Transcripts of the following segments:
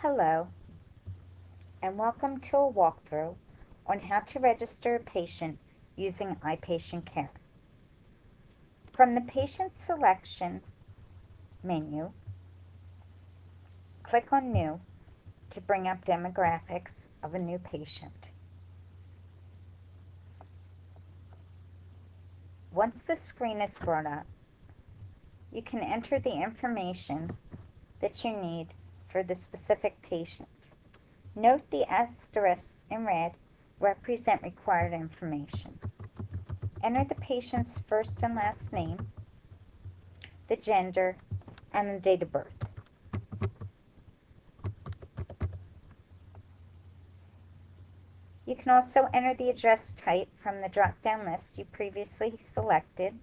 Hello, and welcome to a walkthrough on how to register a patient using iPatientCare. From the Patient Selection menu, click on New to bring up demographics of a new patient. Once the screen is brought up, you can enter the information that you need for the specific patient. Note the asterisks in red represent required information. Enter the patient's first and last name, the gender, and the date of birth. You can also enter the address type from the drop-down list you previously selected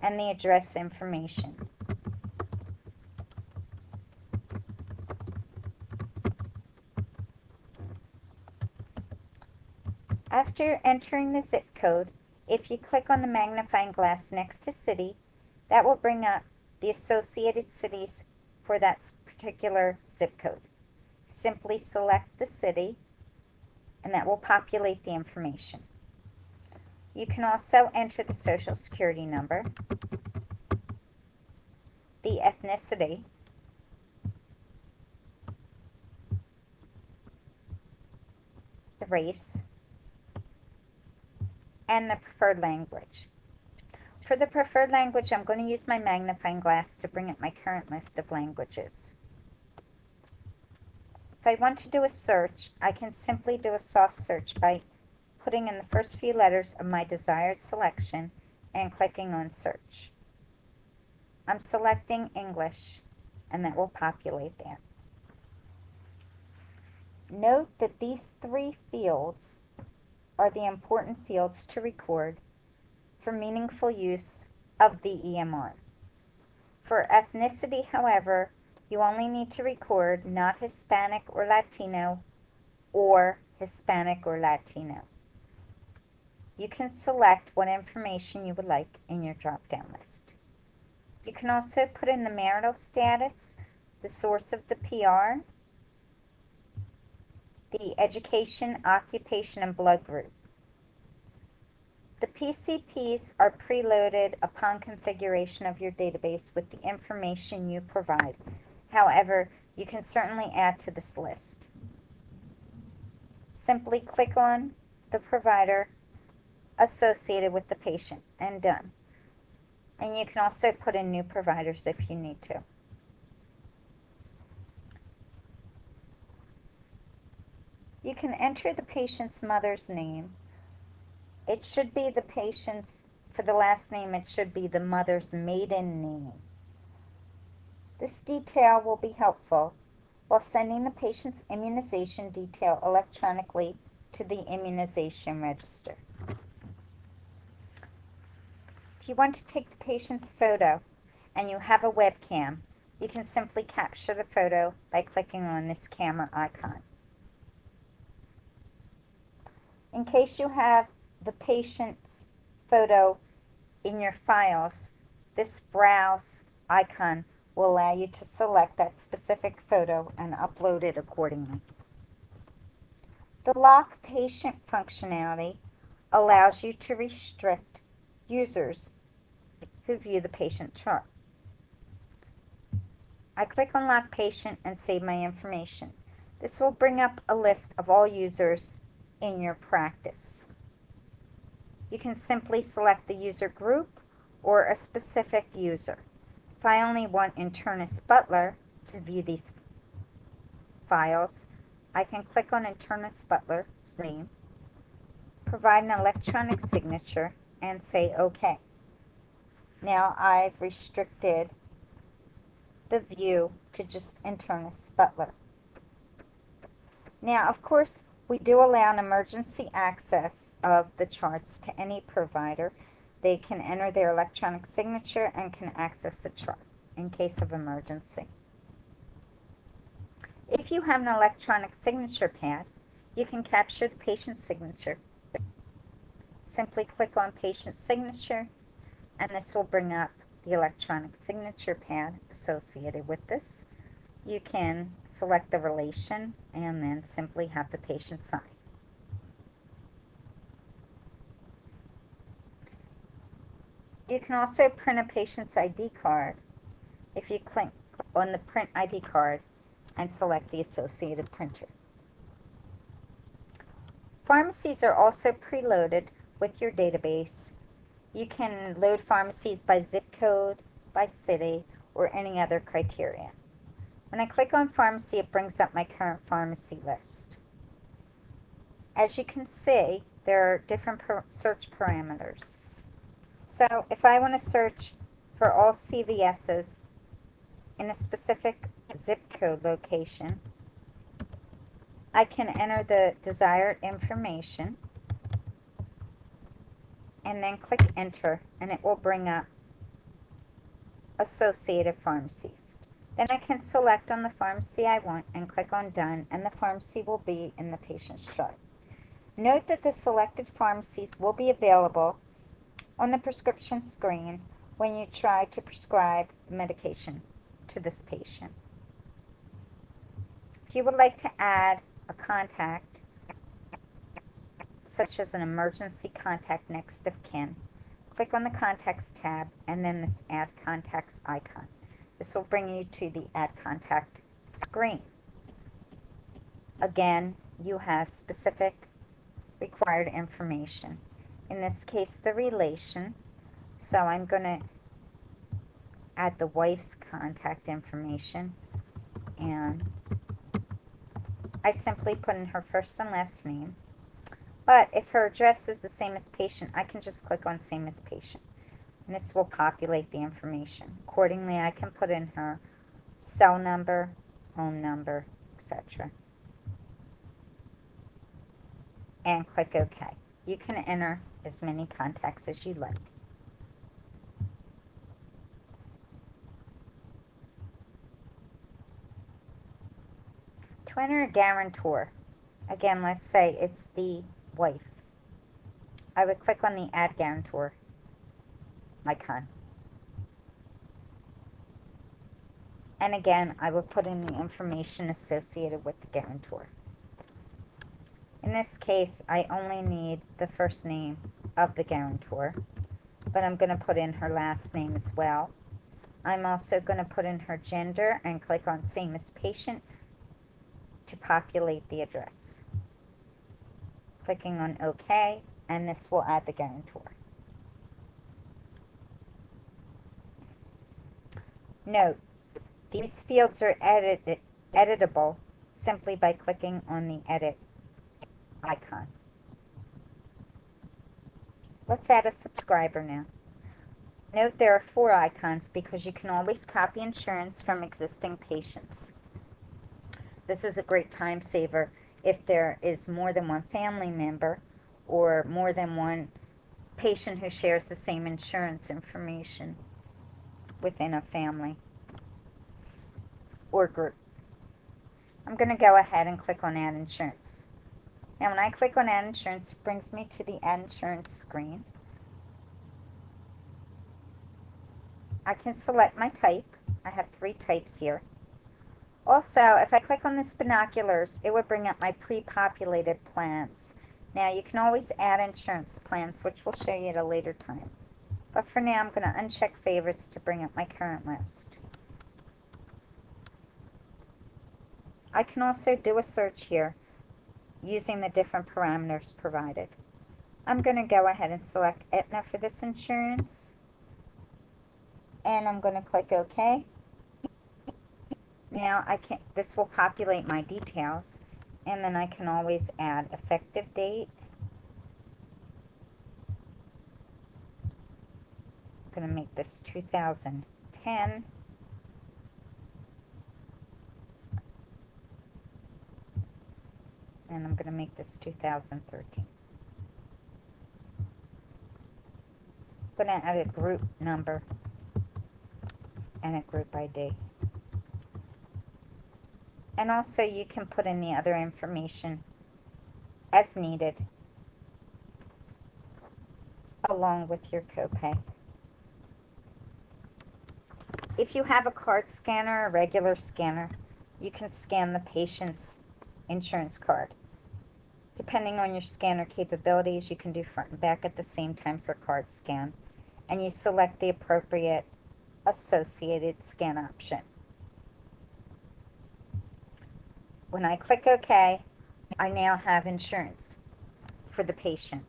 and the address information. After entering the zip code, if you click on the magnifying glass next to city, that will bring up the associated cities for that particular zip code. Simply select the city, and that will populate the information. You can also enter the Social Security number, the ethnicity, the race, and the preferred language. For the preferred language, I'm going to use my magnifying glass to bring up my current list of languages. If I want to do a search, I can simply do a soft search by putting in the first few letters of my desired selection and clicking on Search. I'm selecting English, and that will populate that. Note that these three fields are the important fields to record for meaningful use of the EMR. For ethnicity, however, you only need to record not Hispanic or Latino or Hispanic or Latino. You can select what information you would like in your drop-down list. You can also put in the marital status, the source of the PR, the education, occupation, and blood group. The PCPs are preloaded upon configuration of your database with the information you provide. However, you can certainly add to this list. Simply click on the provider associated with the patient and done. And you can also put in new providers if you need to. You can enter the patient's mother's name. It should be the patient's, for the last name, it should be the mother's maiden name. This detail will be helpful while sending the patient's immunization detail electronically to the immunization register. If you want to take the patient's photo and you have a webcam, you can simply capture the photo by clicking on this camera icon. In case you have the patient's photo in your files, this browse icon will allow you to select that specific photo and upload it accordingly. The lock patient functionality allows you to restrict users who view the patient chart. I click on lock patient and save my information. This will bring up a list of all users in your practice. You can simply select the user group or a specific user. If I only want internist Butler to view these files, I can click on internist Butler's name, provide an electronic signature, and say OK. Now I've restricted the view to just internist Butler. Now, of course, we do allow an emergency access of the charts to any provider. They can enter their electronic signature and can access the chart in case of emergency. If you have an electronic signature pad, you can capture the patient's signature. Simply click on patient signature, and this will bring up the electronic signature pad associated with this. you can select the relation and then simply have the patient sign. You can also print a patient's ID card if you click on the print ID card and select the associated printer. Pharmacies are also preloaded with your database. You can load pharmacies by zip code, by city, or any other criteria. When I click on pharmacy, it brings up my current pharmacy list. As you can see, there are different search parameters. So if I want to search for all CVS's in a specific zip code location, I can enter the desired information and then click enter, and it will bring up associated pharmacies. Then I can select on the pharmacy I want and click on done, and the pharmacy will be in the patient's chart. Note that the selected pharmacies will be available on the prescription screen when you try to prescribe medication to this patient. If you would like to add a contact, such as an emergency contact next of kin, click on the Contacts tab and then this Add Contacts icon. This will bring you to the Add Contact screen. Again, you have specific required information. In this case, the relation. So I'm going to add the wife's contact information, and I simply put in her first and last name. But if her address is the same as patient, I can just click on same as patient, and this will populate the information. Accordingly, I can put in her cell number, home number, etc. and click OK. You can enter as many contacts as you like. To enter a guarantor, again, let's say it's the wife, I would click on the Add Guarantor icon. And again, I will put in the information associated with the guarantor. In this case, I only need the first name of the guarantor, but I'm going to put in her last name as well. I'm also going to put in her gender and click on same as patient to populate the address. Clicking on OK, and this will add the guarantor. Note, these fields are editable simply by clicking on the Edit icon. Let's add a subscriber now. Note there are 4 icons because you can always copy insurance from existing patients. This is a great time saver if there is more than one family member or more than one patient who shares the same insurance information within a family or group. I'm going to go ahead and click on Add Insurance. Now when I click on Add Insurance, it brings me to the Add Insurance screen. I can select my type. I have 3 types here. Also, if I click on this binoculars, it would bring up my pre-populated plans. Now you can always add insurance plans, which we'll show you at a later time. But for now, I'm going to uncheck favorites to bring up my current list. I can also do a search here using the different parameters provided. I'm going to go ahead and select Aetna for this insurance, and I'm going to click OK. Now this will populate my details, and then I can always add effective date. I'm going to make this 2010. And I'm going to make this 2013. I'm going to add a group number and a group ID. And also you can put in the other information as needed along with your copay. If you have a card scanner, a regular scanner, you can scan the patient's insurance card. Depending on your scanner capabilities, you can do front and back at the same time for card scan, and you select the appropriate associated scan option. When I click OK, I now have insurance for the patient.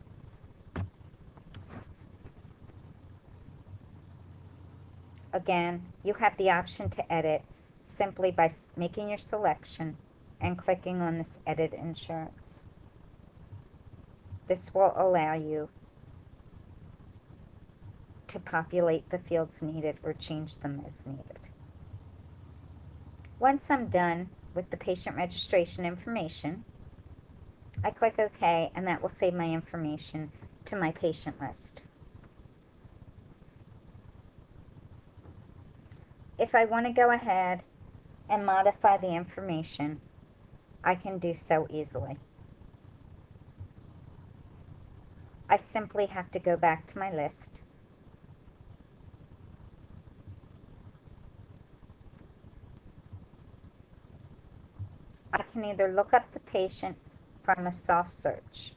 Again, you have the option to edit simply by making your selection and clicking on this Edit Insurance. This will allow you to populate the fields needed or change them as needed. Once I'm done with the patient registration information, I click OK, and that will save my information to my patient list. If I want to go ahead and modify the information, I can do so easily. I simply have to go back to my list, I can either look up the patient from a soft search,